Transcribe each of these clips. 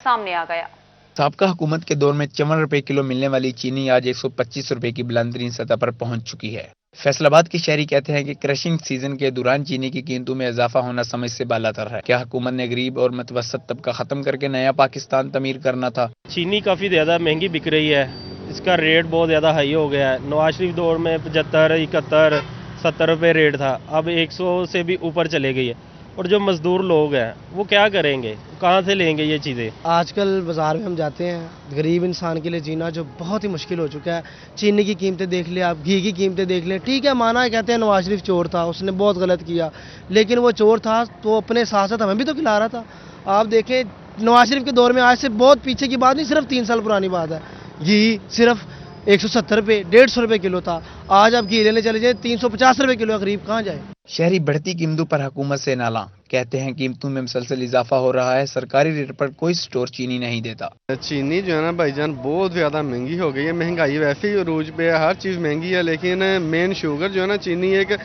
सामने आ गया। साबका हुकूमत के दौर में 54 रुपए किलो मिलने वाली चीनी आज 125 रुपए की बुलंदतरीन सतह पर पहुंच चुकी है। फैसलाबाद के शहरी कहते हैं कि क्रशिंग सीजन के दौरान चीनी की कीमतों में इजाफा होना समझ से बालातर है। क्या हुकूमत ने गरीब और मतवसत तबका खत्म करके नया पाकिस्तान तमीर करना था? चीनी काफ़ी ज़्यादा महंगी बिक रही है, इसका रेट बहुत ज़्यादा हाई हो गया है। नवाज शरीफ दौर में 75, 71, 70 रुपये रेट था, अब 100 से भी ऊपर चले गई है। और जो मज़दूर लोग हैं वो क्या करेंगे, कहाँ से लेंगे ये चीज़ें? आजकल बाज़ार में हम जाते हैं, गरीब इंसान के लिए जीना जो बहुत ही मुश्किल हो चुका है। चीनी की कीमतें देख ले, आप घी की कीमतें देख लें। ठीक है, माना है, कहते हैं नवाज शरीफ चोर था, उसने बहुत गलत किया, लेकिन वो चोर था तो अपने साथ साथ हमें भी तो खिला रहा था। आप देखें, नवाज शरीफ के दौर में आज से बहुत पीछे की बात नहीं, सिर्फ 3 साल पुरानी बात है, घी सिर्फ 170 रुपये, 150 रुपये किलो था। आज आप घी लेने चले जाए 350 रुपये किलो, गरीब कहाँ जाए? शहरी बढ़ती कीमतों पर हुकूमत से नाला, कहते हैं कीमतों में मुसलसल इजाफा हो रहा है, सरकारी रेट पर कोई स्टोर चीनी नहीं देता। चीनी जो है ना भाईजान बहुत ज़्यादा महंगी हो गई है। महंगाई वैसे ही अरूज पे है, हर चीज़ महंगी है, लेकिन मेन शुगर जो है ना, चीनी एक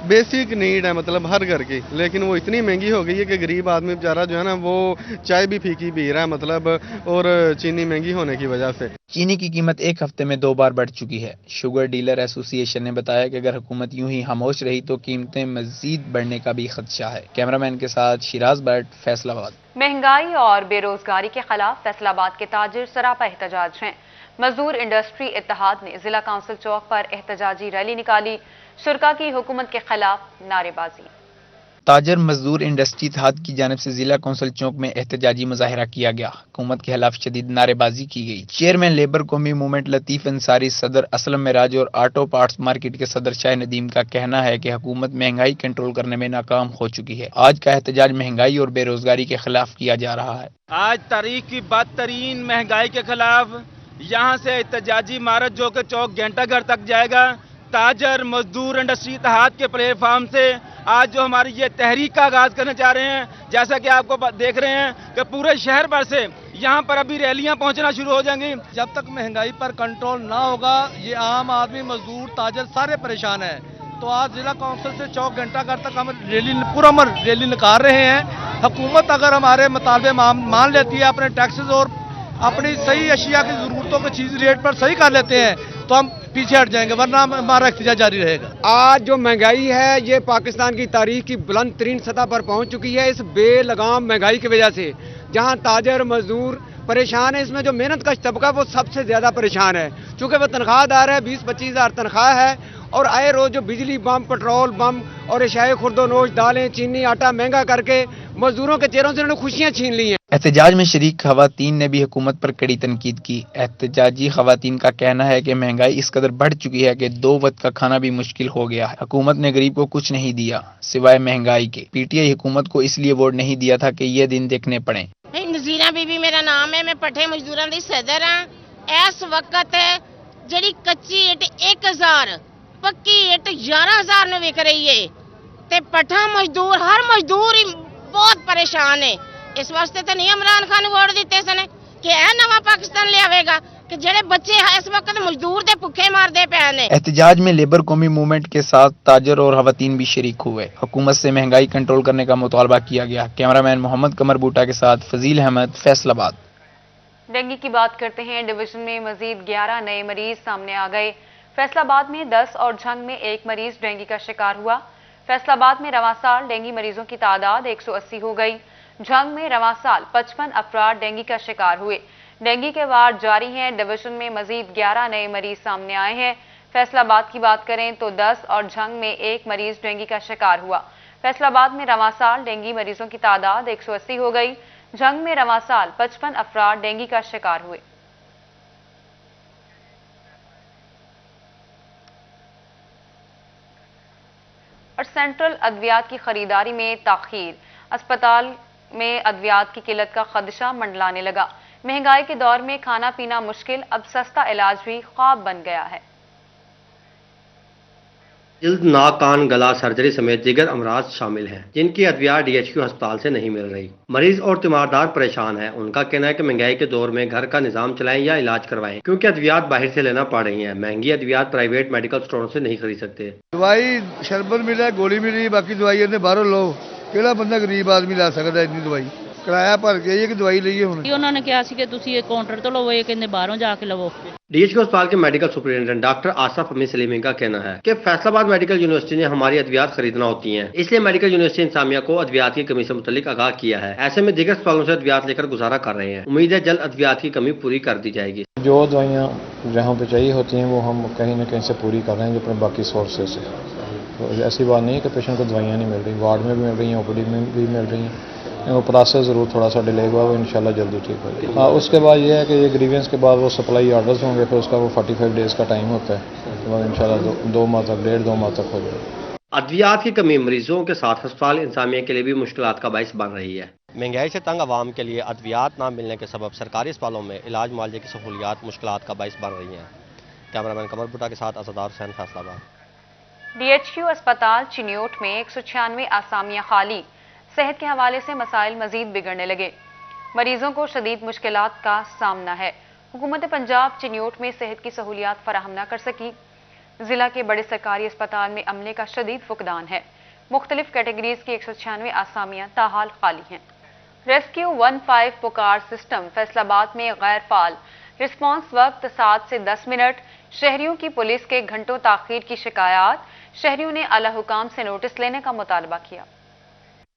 बेसिक नीड है, मतलब हर घर की, लेकिन वो इतनी महंगी हो गई है कि गरीब आदमी बेचारा जो है ना वो चाय भी फीकी पी रहा है, मतलब, और चीनी महंगी होने की वजह से। चीनी की कीमत एक हफ्ते में 2 बार बढ़ चुकी है। शुगर डीलर एसोसिएशन ने बताया कि अगर हुकूमत यूं ही खामोश रही तो कीमतें मजीद बढ़ने का भी खदशा है। कैमरामैन के साथ शिराज बट, फैसलाबाद। महंगाई और बेरोजगारी के खिलाफ फैसलाबाद के ताजिर सरापा एहतजाज हैं। मजदूर इंडस्ट्री इत्तेहाद ने जिला काउंसिल चौक पर एहतजाजी रैली निकाली, शुरा की हुकूमत के खिलाफ नारेबाजी। ताजर मजदूर इंडस्ट्री इत्तेहाद की जानिब से जिला कौंसिल चौक में एहतजाजी मुजाहिरा किया गया। हुकूमत के खिलाफ शदीद नारेबाजी की गई। चेयरमैन लेबर कौमी मूवमेंट लतीफ अंसारी, सदर असलम मिराज और ऑटो पार्ट्स मार्केट के सदर शाह नदीम का कहना है कि हुकूमत महंगाई कंट्रोल करने में नाकाम हो चुकी है। आज का एहतजाज महंगाई और बेरोजगारी के खिलाफ किया जा रहा है। आज तारीख की बदतरीन महंगाई के खिलाफ यहाँ से एहतजाजी मार्च जो कि चौक घंटा घर तक जाएगा। ताजर मजदूर इंडस्ट्री इत्तेहाद के प्लेटफार्म से आज जो हमारी ये तहरीक का आगाज करने जा रहे हैं, जैसा कि आपको देख रहे हैं कि पूरे शहर भर से यहाँ पर अभी रैलियाँ पहुँचना शुरू हो जाएंगी। जब तक महंगाई पर कंट्रोल ना होगा, ये आम आदमी, मजदूर, ताजर सारे परेशान हैं। तो आज जिला काउंसिल से चौक घंटा घर तक हम रैली निकाल रहे हैं। हुकूमत अगर हमारे मुतालबे मान लेती है, अपने टैक्सेस और अपनी सही अशिया की जरूरतों को चीज रेट पर सही कर लेते हैं, तो हम पीछे हट जाएंगे, वरना हमारा एहतजाज जारी रहेगा। आज जो महंगाई है ये पाकिस्तान की तारीख की बुलंद तरीन सतह पर पहुंच चुकी है, इस बेलगाम महंगाई की वजह से। जहां ताजर मजदूर परेशान है, इसमें जो मेहनत का तबका वो सबसे ज्यादा परेशान है, चूंकि वो तनख्वाहदार है, 20-25 हज़ार तनख्वाह है, और आए रोज जो बिजली बम, पेट्रोल बम और एशियाई खुर्दोनोश, दालें, चीनी, आटा महंगा करके मजदूरों के चेहरों से उन्होंने खुशियां छीन ली हैं। एहतजाज में शरीक खवातीन ने भी हुकूमत पर कड़ी तनकीद की। एहतजाजी खवातीन का कहना है कि महंगाई इस कदर बढ़ चुकी है कि 2 वक्त का खाना भी मुश्किल हो गया है। हुकूमत ने गरीब को कुछ नहीं दिया सिवाय महंगाई के। पीटीआई हुकूमत को इसलिए वोट नहीं दिया था कि ये दिन देखने पड़े। नजीरा बीबी मेरा नाम है, मैं पट्ठे मजदूरों की सदर हाँ। इस वक्त जी कच्ची इट 1000, पक्की इट 11,000 में विक रही है, ते पट्ठा मजदूर, हर मजदूर ही बहुत परेशान है। इस वास्ते तो नहीं इमरान खान वोट दिते सन कि नवा पाकिस्तान ले आवेगा कि जेड़े बच्चे इस वक्त मजदूर दे भुखे मारदे पे ने। एहतजाज में लेबर कौमी मूवमेंट के साथ ताजर और खवातीन भी शरीक हुए। हुकूमत से महंगाई कंट्रोल करने का मुतालबा किया गया। कैमरामैन मोहम्मद कमर बूटा के साथ फजील अहमद, फैसलाबाद। डेंगू की बात करते हैं। डिवीजन में मजीद 11 नए मरीज सामने आ गए। फैसलाबाद में 10 और झंग में 1 मरीज डेंगू का शिकार हुआ। फैसलाबाद में रवां साल डेंगू मरीजों की तादाद 180 हो गई। झंग में रवां साल 55 अफराद डेंगू का शिकार हुए। डेंगू के वार जारी हैं। डिवीजन में मजीद 11 नए मरीज सामने आए हैं। फैसलाबाद की बात करें तो 10 और झंग में 1 मरीज डेंगू का शिकार हुआ। फैसलाबाद में रवां साल डेंगू मरीजों की तादाद 180 हो गई। झंग में रवां साल 55 अफराद डेंगू का शिकार हुए। और सेंट्रल अद्वियात की खरीदारी में ताखीर, अस्पताल में अद्वियात की किल्लत का खदशा मंडलाने लगा। महंगाई के दौर में खाना पीना मुश्किल, अब सस्ता इलाज भी ख्वाब बन गया है। जल्द नाक कान गला सर्जरी समेत दीगर अमराज शामिल हैं जिनकी अद्वियात DHQ अस्पताल से नहीं मिल रही। मरीज और तीमारदार परेशान हैं। उनका कहना है कि महंगाई के दौर में घर का निजाम चलाएं या इलाज करवाएं, क्योंकि अद्वियात बाहर से लेना पड़ रही हैं। महंगी अद्वियात प्राइवेट मेडिकल स्टोरों से नहीं खरीद सकते। दवाई शरबत मिला, गोली मिली, बाकी दवाई बाहरों लो, केड़ा बंदा गरीब आदमी ला सकता है इतनी दवाई। ਕਿਰਾਇਆ ਭਰ ਕੇ ਇਹ ਕਿ ਦਵਾਈ ਲਈਏ ਹੁਣ। ਉਹਨਾਂ ਨੇ ਕਿਹਾ ਸੀ ਕਿ ਤੁਸੀਂ ਇਹ ਕਾਊਂਟਰ ਤੋਂ ਲਵੋ, ਇਹ ਕਹਿੰਦੇ ਬਾਹਰੋਂ ਜਾ ਕੇ ਲਵੋ। डीएचक्यू अस्पताल के मेडिकल सुपरिटेंडेंट डॉक्टर आसफ अमीन सलीमी का कहना है कि फैसलाबाद मेडिकल यूनिवर्सिटी ने हमारी अद्वियात खरीदना होती हैं, इसलिए मेडिकल यूनिवर्सिटी इंतजामिया को अद्वियात की कमी से मुतल्लिक आगाह किया है। ऐसे में दीगर अस्पतालों से अद्वियात लेकर गुजारा कर रहे हैं। उम्मीद है जल्द अद्वियात की कमी पूरी कर दी जाएगी। जो दवाइयाँ जहाँ पे चाहिए होती हैं वो हम कहीं ना कहीं से पूरी कर रहे हैं, जो अपने बाकी सोर्सेज से। तो ऐसी बात नहीं है कि पेशेंट को दवाइयाँ नहीं मिल रही, वार्ड में भी मिल रही हैं, ओपीडी में भी मिल रही हैं। वो प्रोसेस ज़रूर थोड़ा सा डिले हुआ, वो इंशाल्लाह जल्दी ठीक होगी। हाँ, उसके बाद ये है कि ये ग्रीवेंस के बाद वो सप्लाई ऑर्डर्स होंगे, फिर उसका वो 45 डेज़ का टाइम होता है, उसके बाद इंशाल्लाह 2 माह तक, 1.5-2 माह तक हो जाएगा। अद्वियात की कमी मरीजों के साथ अस्पताल इंतजामिया के लिए भी मुश्किलात का बाइस बन रही है। महंगाई से तंग आवाम के लिए अद्वियात न मिलने के सबब सरकारी अस्पतालों में इलाज मुआवजे की सहूलियात मुश्किलात का बाइस बन रही हैं। कैमरामैन कमर भुट्टा के साथ असदार हुसैन, फैसलाबाद। डीएचक्यू अस्पताल चिन्योट में 196 आसामियां खाली, सेहत के हवाले से मसाइल मजीद बिगड़ने लगे, मरीजों को शदीद मुश्किलात का सामना है। हुकूमत पंजाब चिन्योट में सेहत की सहूलियात फराहम न कर सकी। जिला के बड़े सरकारी अस्पताल में अमले का शदीद फुकदान है। मुख्तलिफ कैटेगरीज की 196 आसामियां ताहाल खाली हैं। रेस्क्यू 15 पुकार सिस्टम फैसलाबाद में गैर फाल, रिस्पांस वक्त 7 से 10 मिनट। शहरियों की पुलिस के घंटों ताखीर की शिकायत, शहरियों ने आला हुकाम से नोटिस लेने का मुतालबा किया।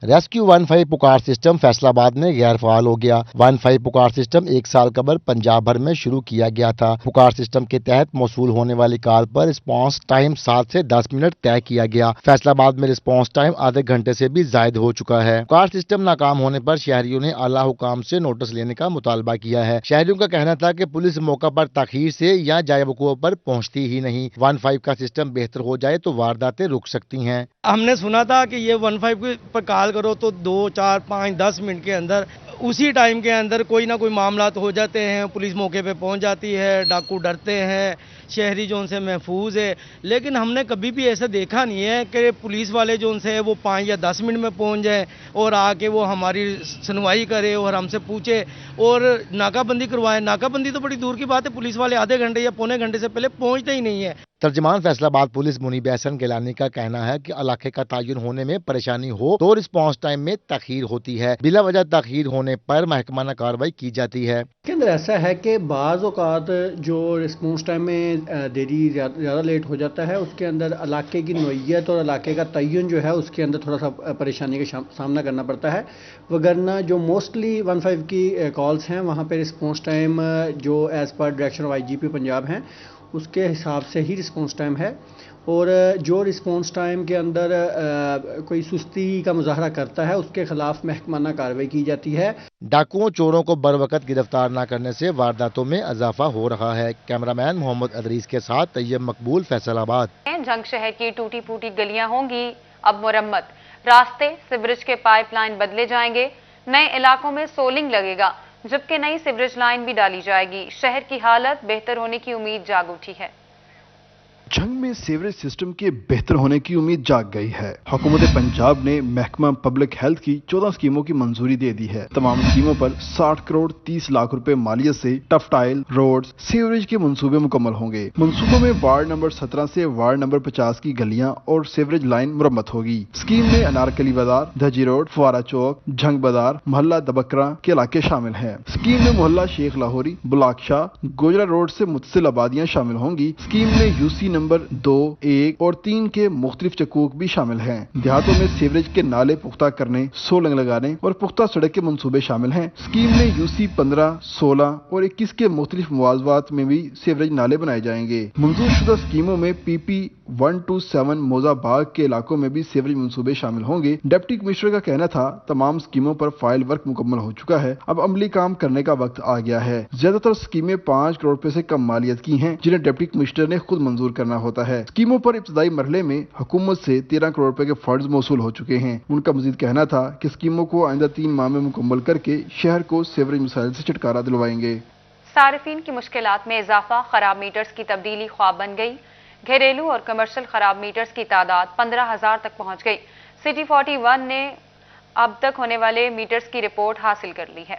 रेस्क्यू 15 पुकार सिस्टम फैसलाबाद में गैर फाल हो गया। 15 पुकार सिस्टम 1 साल कबल पंजाब भर में शुरू किया गया था। पुकार सिस्टम के तहत मौसूल होने वाली कॉल पर रिस्पांस टाइम 7 से 10 मिनट तय किया गया। फैसलाबाद में रिस्पांस टाइम आधे घंटे से भी ज्यादा हो चुका है। पुकार सिस्टम नाकाम होने पर शहरियों ने आला हुकाम से नोटिस लेने का मुतालबा किया है। शहरियों का कहना था कि पुलिस मौका पर ताखीर से या जाए वकूफ पर पहुँचती ही नहीं। 15 का सिस्टम बेहतर हो जाए तो वारदातें रुक सकती हैं। हमने सुना था कि ये 15 पर कॉल करो तो 2, 4, 5, 10 मिनट के अंदर, उसी टाइम के अंदर कोई ना कोई मामला तो हो जाते हैं, पुलिस मौके पे पहुंच जाती है, डाकू डरते हैं, शहरी जो उनसे महफूज है। लेकिन हमने कभी भी ऐसा देखा नहीं है कि पुलिस वाले जो उनसे है वो 5 या 10 मिनट में पहुंच जाए और आके वो हमारी सुनवाई करे और हमसे पूछे और नाकाबंदी करवाए। नाकाबंदी तो बड़ी दूर की बात है, पुलिस वाले आधे घंटे या पौने घंटे से पहले पहुंचते ही नहीं है। तर्जमान फैसलाबाद पुलिस मुनीब एहसन गिलानी का कहना है कि इलाके का तयन होने में परेशानी हो तो रिस्पांस टाइम में तखीर होती है, बिला वजह तखीर होने पर महकमाना कार्रवाई की जाती है। के अंदर ऐसा है कि बाज़ औक़ात जो रिस्पांस टाइम में देरी ज़्यादा लेट हो जाता है, उसके अंदर इलाके की नोयत और इलाके का तयन जो है उसके अंदर थोड़ा सा परेशानी का सामना करना पड़ता है। वगरना जो मोस्टली 15 की कॉल्स हैं वहाँ पे रिस्पांस टाइम जो as per direction of IGP Punjab हैं उसके हिसाब से ही रिस्पांस टाइम है। और जो रिस्पांस टाइम के अंदर कोई सुस्ती का मुजाहरा करता है उसके खिलाफ महकमाना कार्रवाई की जाती है। डाकुओं चोरों को बरवकत गिरफ्तार न करने से वारदातों में इजाफा हो रहा है। कैमरामैन मोहम्मद अदरीस के साथ तैयब मकबूल, फैसलाबाद। जंग शहर की टूटी फूटी गलियां होंगी अब मुरम्मत, रास्ते सीवरेज के पाइपलाइन बदले जाएंगे, नए इलाकों में सोलिंग लगेगा, जबकि नई सीवरेज लाइन भी डाली जाएगी। शहर की हालत बेहतर होने की उम्मीद जाग उठी है। जंग में सीवरेज सिस्टम के बेहतर होने की उम्मीद जाग गई है। हुकूमत पंजाब ने महकमा पब्लिक हेल्थ की 14 स्कीमों की मंजूरी दे दी है। तमाम स्कीमों पर 60 करोड़ 30 लाख रुपए मालियत से टफ टाइल, रोड्स, सीवरेज के मंसूबे मुकम्मल होंगे। मंसूबों में वार्ड नंबर 17 से वार्ड नंबर 50 की गलियां और सीवरेज लाइन मुरम्मत होगी। स्कीम में अनारकली बाजार, धजी रोड, फुआरा चौक, झंग बाजार, मोहल्ला दबकरा के इलाके शामिल हैं। स्कीम में मोहल्ला शेख लाहौरी, बुलाक शाह, गोजरा रोड से मुतसिल आबादियां शामिल होंगी। स्कीम में UC नंबर 2, 1 और 3 के मुख्तलिफ चकूक भी शामिल हैं। देहातों में सीवरेज के नाले पुख्ता करने, सोलंग लगाने और पुख्ता सड़क के मंसूबे शामिल हैं। स्कीम में UC 15, 16 और 21 के मुख्तलिफ मुआवजात में भी सीवरेज नाले बनाए जाएंगे। मंजूर शुदा स्कीमों में PP 1 to 7 मौजा बाग के इलाकों में भी सीवरेज मंसूबे शामिल होंगे। डिप्टी कमिश्नर का कहना था तमाम स्कीमों पर फाइल वर्क मुकम्मल हो चुका है, अब अमली काम करने का वक्त आ गया है। ज्यादातर स्कीमें 5 करोड़ रुपए से कम मालियत की हैं, जिन्हें डिप्टी कमिश्नर ने खुद मंजूर करना होता है। स्कीमों पर इब्तदाई मरहले में हुकूमत से 13 करोड़ रुपए के फंड्स मौसूल हो चुके हैं। उनका मजीद कहना था कि स्कीमों को आइंदा 3 माह में मुकम्मल करके शहर को सीवरेज मसाइल से छुटकारा दिलवाएंगे। सारिफीन की मुश्किलात में इजाफा, खराब मीटर्स की तब्दीली ख्वाब बन गई। घरेलू और कमर्शियल खराब मीटर्स की तादाद 15,000 तक पहुंच गई। सिटी 41 ने अब तक होने वाले मीटर्स की रिपोर्ट हासिल कर ली है।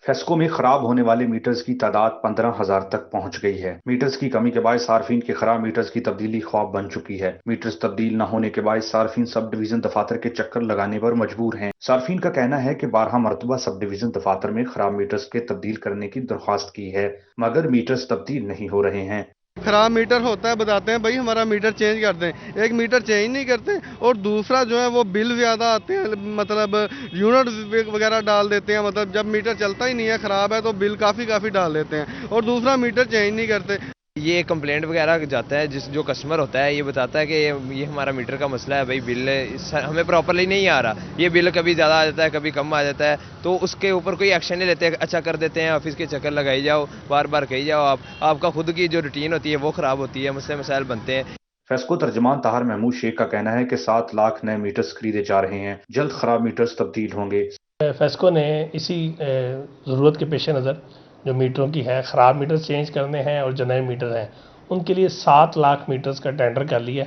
फेस्को में खराब होने वाले मीटर्स की तादाद 15,000 तक पहुंच गई है। मीटर्स की कमी के बायस सार्फिन के खराब मीटर्स की तब्दीली ख्वाब बन चुकी है। मीटर्स तब्दील न होने के बायस सार्फिन सब डिवीजन दफातर के चक्कर लगाने पर मजबूर हैं। सार्फिन का कहना है कि 12 मरतबा सब डिवीजन दफातर में खराब मीटर्स के तब्दील करने की दरख्वास्त की है, मगर मीटर्स तब्दील नहीं हो रहे हैं। खराब मीटर होता है, बताते हैं भाई हमारा मीटर चेंज कर दें, एक मीटर चेंज नहीं करते, और दूसरा जो है वो बिल ज़्यादा आते हैं, मतलब यूनिट वगैरह डाल देते हैं, मतलब जब मीटर चलता ही नहीं है, ख़राब है तो बिल काफ़ी डाल देते हैं, और दूसरा मीटर चेंज नहीं करते। ये कंप्लेंट वगैरह जाता है, जो कस्टमर होता है ये बताता है कि ये हमारा मीटर का मसला है, भाई बिल हमें प्रॉपरली नहीं आ रहा, ये बिल कभी ज़्यादा आ जाता है कभी कम आ जाता है, तो उसके ऊपर कोई एक्शन नहीं लेते, अच्छा कर देते हैं, ऑफिस के चक्कर लगाई जाओ, बार बार कही जाओ, आपका खुद की जो रूटीन होती है वो ख़राब होती है, मुझसे मसाइल बनते हैं। फेस्को तर्जमान ताहर महमूद शेख का कहना है कि 7 लाख नए मीटर्स खरीदे जा रहे हैं, जल्द खराब मीटर्स तब्दील होंगे। फेस्को ने इसी ज़रूरत के पेश नज़र जो मीटरों की है, ख़राब मीटर चेंज करने हैं और जो नए मीटर हैं उनके लिए 7 लाख मीटर्स का टेंडर कर लिया,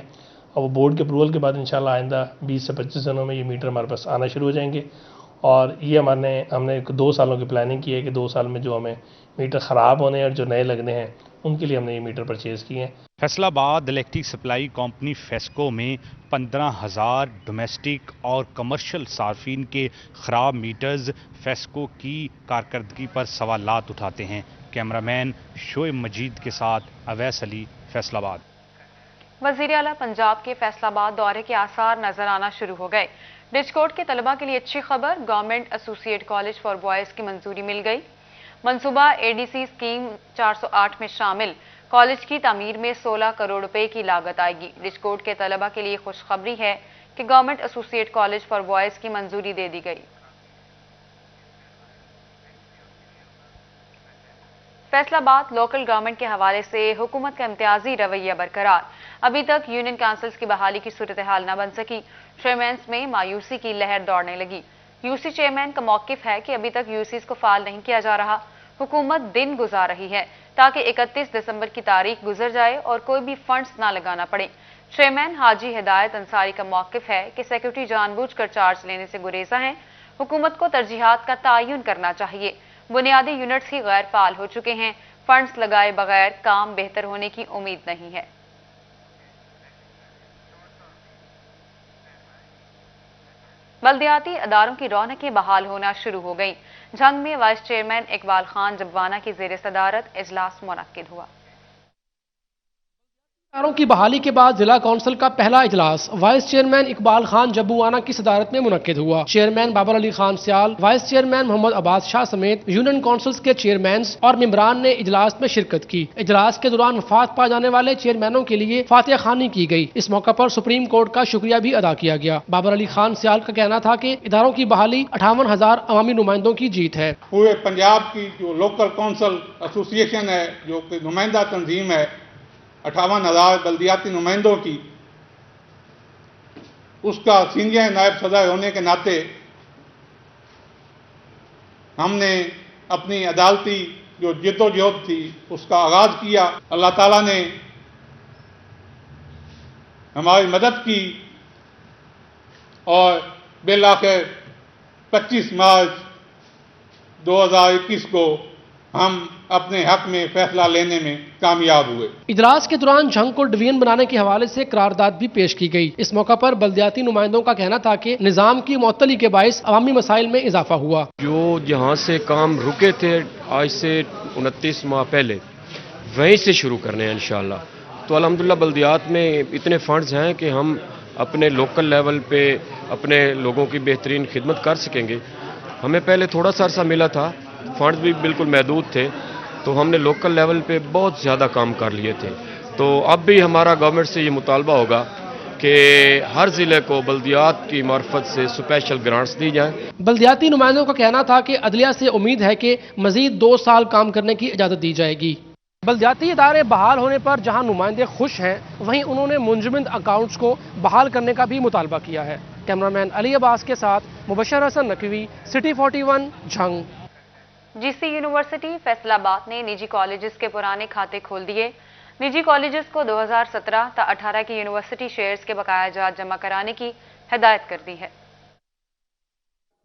और वो बोर्ड के अप्रूवल के बाद इंशाल्लाह आइंदा 20 से 25 दिनों में ये मीटर हमारे पास आना शुरू हो जाएंगे। और ये हमने 2 सालों की प्लानिंग की है कि 2 साल में जो हमें मीटर ख़राब होने और जो नए लगने हैं उनके लिए हमने ये मीटर परचेज़ किए हैं। Faisalabad electric supply company FESCO में 15,000 डोमेस्टिक और कमर्शियल सार्फिन के ख़राब मीटर्स फेस्को की कारकर्दगी पर सवालात उठाते हैं। कैमरामैन शोएब मजीद के साथ अवैस अली, फैसलाबाद। वज़ीर आला पंजाब के फैसलाबाद दौरे के आसार नजर आना शुरू हो गए। डिचकोट के तलबा के लिए अच्छी खबर, government associate college for boys की मंजूरी मिल गई। मंसूबा एडीसी स्कीम 408 में शामिल कॉलेज की तामीर में 16 करोड़ रुपए की लागत आएगी। डिचकोट के तलबा के लिए खुशखबरी है कि government associate college for boys की मंजूरी दे दी गई। फैसलाबाद लोकल गवर्नमेंट के हवाले से हुकूमत का इम्तियाजी रवैया बरकरार। अभी तक यूनियन काउंसिल्स की बहाली की सूरत हाल न बन सकी। चेयरमैन में मायूसी की लहर दौड़ने लगी। यूसी चेयरमैन का मौकिफ है कि अभी तक यूसीज को फाल नहीं किया जा रहा। हुकूमत दिन गुजार रही है ताकि 31 दिसंबर की तारीख गुजर जाए और कोई भी फंड्स ना लगाना पड़े। चेयरमैन हाजी हिदायत अंसारी का मौकिफ है कि सेक्रेटरी जानबूझकर चार्ज लेने से गुरेजा हैं। हुकूमत को तरजीहात का तयन करना चाहिए। बुनियादी यूनिट्स ही गैर फाल हो चुके हैं। फंड्स लगाए बगैर काम बेहतर होने की उम्मीद नहीं है। बल्दियाती अदारों की रौनकें बहाल होना शुरू हो गईं। झंग में वाइस चेयरमैन इकबाल खान जब्बाना की ज़ेर सदारत इजलास मुनक्किद हुआ। अदारों की बहाली के बाद जिला काउंसिल का पहला इजलास वाइस चेयरमैन इकबाल खान जब्बुआना की सदारत में मुनक्किद हुआ। चेयरमैन बाबर अली खान सियाल, वाइस चेयरमैन मोहम्मद अब्बास शाह समेत यूनियन काउंसिल्स के चेयरमैन और मेंबरान ने इजलास में शिरकत की। इजलास के दौरान वफात पा जाने वाले चेयरमैनों के लिए फातिहा खानी की गई। इस मौके पर सुप्रीम कोर्ट का शुक्रिया भी अदा किया गया। बाबर अली खान सियाल का कहना था कि इदारों की बहाली 58,000 अवामी नुमाइंदों की जीत है। पूरे पंजाब की जो लोकल काउंसिल एसोसिएशन है, जो कि नुमाइंदा तंजीम है, 58,000 बल्दियाती नुमाइंदों की, उसका सीनियर नायब सदर होने के नाते हमने अपनी अदालती जो जिद्दोजहद थी उसका आगाज किया। अल्लाह ताला ने हमारी मदद की और बिलाखिर 25 मार्च 2021 को हम अपने हक में फैसला लेने में कामयाब हुए। इजलास के दौरान झंग को डिवीजन बनाने के हवाले से करारदाद भी पेश की गई। इस मौका पर बल्दियाती नुमाइंदों का कहना था कि निजाम की मुअत्तली के बायस अवामी मसाइल में इजाफा हुआ। जो जहाँ से काम रुके थे आज से 29 माह पहले, वहीं से शुरू करने हैं इंशाअल्लाह। तो अल्हम्दुलिल्लाह बल्दियात में इतने फंड्स हैं कि हम अपने लोकल लेवल पे अपने लोगों की बेहतरीन खिदमत कर सकेंगे। हमें पहले थोड़ा सा अरसा मिला था, फंड्स भी बिल्कुल महदूद थे, तो हमने लोकल लेवल पे बहुत ज़्यादा काम कर लिए थे। तो अब भी हमारा गवर्नमेंट से ये मुतालबा होगा कि हर ज़िले को बल्दियात की मार्फत से स्पेशल ग्रांट्स दी जाएं। बल्दियाती नुमाइंदों का कहना था कि अदलिया से उम्मीद है कि मजीद 2 साल काम करने की इजाज़त दी जाएगी। बल्दियाती इदारे बहाल होने पर जहां नुमाइंदे खुश हैं, वहीं उन्होंने मुंजमद अकाउंट्स को बहाल करने का भी मुतालबा किया है। कैमरामैन अली अब्बास के साथ Mubashar Hasan Naqvi, city 41, Jhang. GC university Faisalabad ने निजी कॉलेजेस के पुराने खाते खोल दिए। निजी कॉलेजेस को 2017 ता 18 की यूनिवर्सिटी शेयर्स के बकाया जात जमा कराने की हिदायत कर दी है।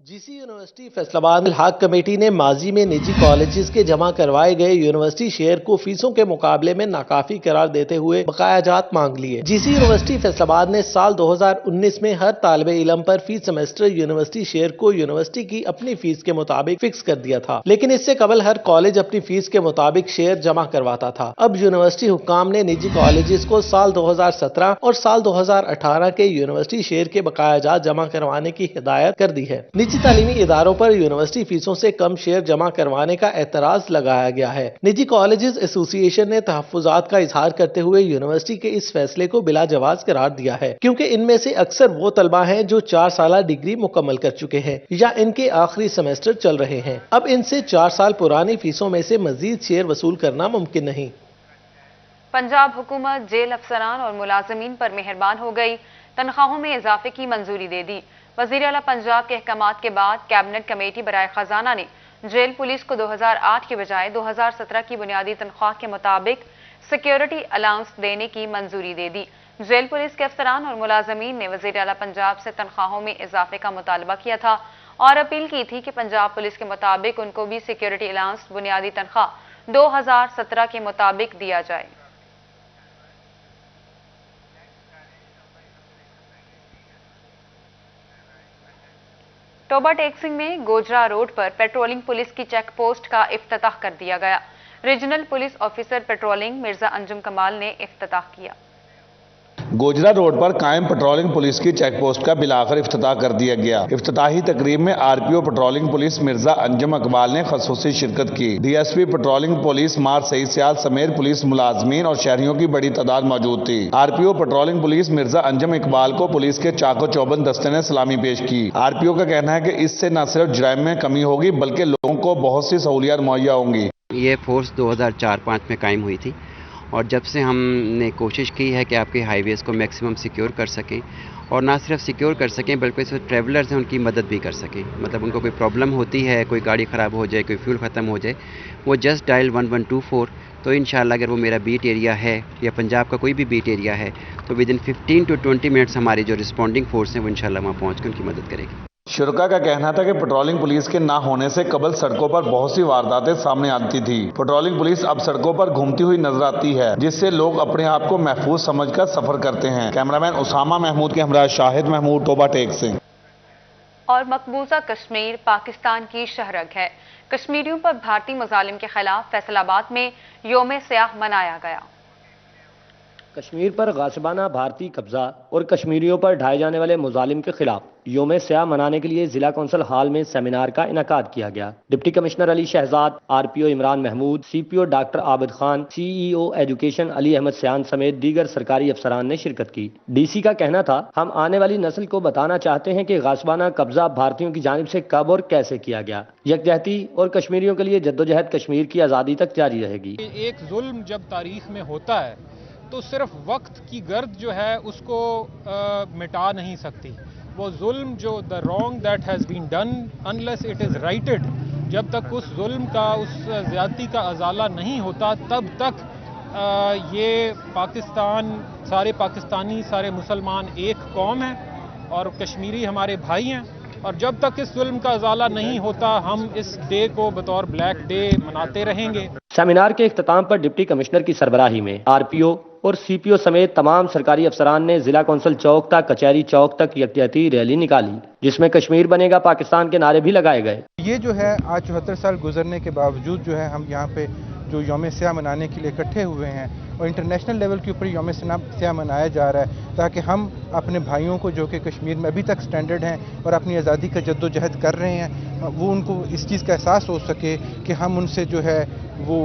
जीसी यूनिवर्सिटी फैसलाबाद हक कमेटी ने माजी में निजी कॉलेजेस के जमा करवाए गए यूनिवर्सिटी शेयर को फीसों के मुकाबले में नाकाफी करार देते हुए बकायाजात मांग लिए। जीसी यूनिवर्सिटी फैसलाबाद ने साल 2019 में हर तालिब इल्म पर फी सेमेस्टर यूनिवर्सिटी शेयर को यूनिवर्सिटी की अपनी फीस के मुताबिक फिक्स कर दिया था, लेकिन इससे कबल हर कॉलेज अपनी फीस के मुताबिक शेयर जमा करवाता था। अब यूनिवर्सिटी हुक्काम ने निजी कॉलेजेस को साल 2017 और साल 2018 के यूनिवर्सिटी शेयर के बकायाजात जमा करवाने की हिदायत कर दी है। निजी तालीमी इदारों पर यूनिवर्सिटी फीसों से कम शेयर जमा करवाने का एतराज लगाया गया है। निजी कॉलेजेस एसोसिएशन ने तहफ्फुजात का इजहार करते हुए यूनिवर्सिटी के इस फैसले को बिला जवाज करार दिया है, क्योंकि इनमें से अक्सर वो तलबा हैं जो 4 साल डिग्री मुकम्मल कर चुके हैं या इनके आखिरी सेमेस्टर चल रहे हैं। अब इनसे 4 साल पुरानी फीसों में से मजीद शेयर वसूल करना मुमकिन नहीं। पंजाब हुकूमत जेल अफसरान और मुलाजमीन पर मेहरबान हो गई, तनख्वाहों में इजाफे की मंजूरी दे दी। वज़ीर आला पंजाब के अहकामात के बाद कैबिनेट कमेटी बराए खजाना ने जेल पुलिस को 2008 की बजाय 2017 की बुनियादी तनख्वाह के मुताबिक सिक्योरिटी अलाउंस देने की मंजूरी दे दी। जेल पुलिस के अफसरान और मुलाजमीन ने वज़ीर आला पंजाब से तनख्वाहों में इजाफे का मुतालबा किया था और अपील की थी कि पंजाब पुलिस के मुताबिक उनको भी सिक्योरिटी अलाउंस बुनियादी तनख्वाह 2017 के मुताबिक दिया जाए। टोबा टेक्सिंग में गोजरा रोड पर पेट्रोलिंग पुलिस की चेक पोस्ट का इफ्तिताह कर दिया गया। Regional police officer patrolling Mirza Anjum कमाल ने इफ्तिताह किया। गोजरा रोड पर कायम पेट्रोलिंग पुलिस की चेक पोस्ट का बिलाखिर इफ्तिताह कर दिया गया। इफ्तिताही तकरीब में RPO patrolling police Mirza Anjum Iqbal ने खसूसी शिरकत की। डीएसपी पेट्रोलिंग पुलिस मार सईद सियाल समेत पुलिस मुलाजमीन और शहरियों की बड़ी तादाद मौजूद थी। RPO patrolling police Mirza Anjum Iqbal को पुलिस के चाको चौबंद दस्ते ने सलामी पेश की। आरपीओ का कहना है कि इससे न सिर्फ जुराइम में कमी होगी बल्कि लोगों को बहुत सी सहूलियात मुहैया होंगी। ये फोर्स 2004-05 में कायम हुई थी और जब से हमने कोशिश की है कि आपके हाईवेज़ को मैक्सिमम सिक्योर कर सकें और ना सिर्फ सिक्योर कर सकें बल्कि जो ट्रैवलर्स हैं उनकी मदद भी कर सकें। मतलब उनको कोई प्रॉब्लम होती है, कोई गाड़ी ख़राब हो जाए, कोई फ्यूल ख़त्म हो जाए, वो जस्ट डायल 1124 तो इंशाल्लाह अगर वो मेरा बीट एरिया है या पंजाब का कोई भी बीट एरिया है तो विद इन 15 to 20 मिनट्स हमारी जो रिस्पॉन्डिंग फोर्स है वो इंशाल्लाह वहाँ पहुँच कर उनकी मदद करेगी। शुरका का कहना था कि पेट्रोलिंग पुलिस के ना होने से कबल सड़कों पर बहुत सी वारदातें सामने आती थी। पेट्रोलिंग पुलिस अब सड़कों पर घूमती हुई नजर आती है, जिससे लोग अपने आप को महफूज समझकर सफर करते हैं। कैमरामैन उसामा महमूद के हमरा शाहिद महमूद, टोबा टेक से। और मकबूजा कश्मीर पाकिस्तान की शहरग है। कश्मीरियों पर भारतीय मुजालिम के खिलाफ फैसलाबाद में योम स्याह मनाया गया। कश्मीर पर गासिबाना भारतीय कब्जा और कश्मीरियों पर ढाए जाने वाले मुजालिम के खिलाफ योम स्याह मनाने के लिए जिला कौंसिल हाल में सेमिनार का इनकाद किया गया। Deputy commissioner Ali Shahzad, RPO Imran Mahmood, CPO doctor Abid Khan, CEO education Ali Ahmed Sayan समेत दीगर सरकारी अफसरान ने शिरकत की। डीसी का कहना था, हम आने वाली नस्ल को बताना चाहते हैं कि गासिबाना कब्जा भारतीयों की जानिब से कब और कैसे किया गया। यकजहती और कश्मीरियों के लिए जद्दोजहद कश्मीर की आज़ादी तक जारी रहेगी। एक जुल्म जब तारीख में होता है तो सिर्फ वक्त की गर्द जो है उसको मिटा नहीं सकती। वो जुल्म जो the wrong that has been done unless it is righted, जब तक उस जुल्म का, उस ज़्यादती का अजाला नहीं होता तब तक ये पाकिस्तान, सारे पाकिस्तानी, सारे मुसलमान एक कौम है और कश्मीरी हमारे भाई हैं। और जब तक इस जुल्म का अजाला नहीं होता हम इस डे को बतौर ब्लैक डे मनाते रहेंगे। सेमिनार के इख्तिताम पर डिप्टी कमिश्नर की सरबराही में आरपीओ और सीपीओ समेत तमाम सरकारी अफसरान ने जिला कौंसिल चौक तक, कचहरी चौक तक यकजहती रैली निकाली, जिसमें कश्मीर बनेगा पाकिस्तान के नारे भी लगाए गए। ये जो है आज 74 साल गुजरने के बावजूद जो है हम यहाँ पे जो योम स्याह मनाने के लिए इकट्ठे हुए हैं और इंटरनेशनल लेवल के ऊपर योम स्याह मनाया जा रहा है ताकि हम अपने भाइयों को जो कि कश्मीर में अभी तक स्टैंडर्ड हैं और अपनी आज़ादी का जद्दोजहद कर रहे हैं वो उनको इस चीज़ का एहसास हो सके कि हम उनसे जो है वो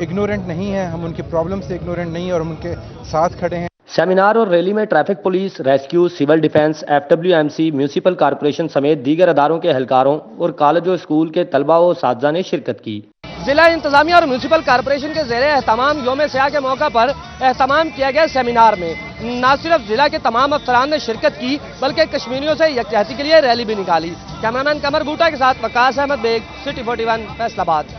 इग्नोरेंट नहीं है, हम उनकी प्रॉब्लम से इग्नोरेंट नहीं है और हम उनके साथ खड़े हैं। सेमिनार और रैली में traffic police, rescue, civil defence, FWMC, municipal corporation समेत दीगर अदारों के एहलकारों और कॉलेज और स्कूल के तलबा व साथीज़ा ने शिरकत की। जिला इंतजामिया और म्यूनिसिपल कॉरपोरेशन के ज़ेरे एहतमाम योम स्याह के मौका पर एहतमाम किया गया सेमिनार में न सिर्फ जिला के तमाम अफसरान ने शिरकत की बल्कि कश्मीरियों से यकजहती के लिए रैली भी निकाली। कैमरामैन कमर बूटा के साथ वकास अहमद बेग, सिटी 41 फैसलाबाद।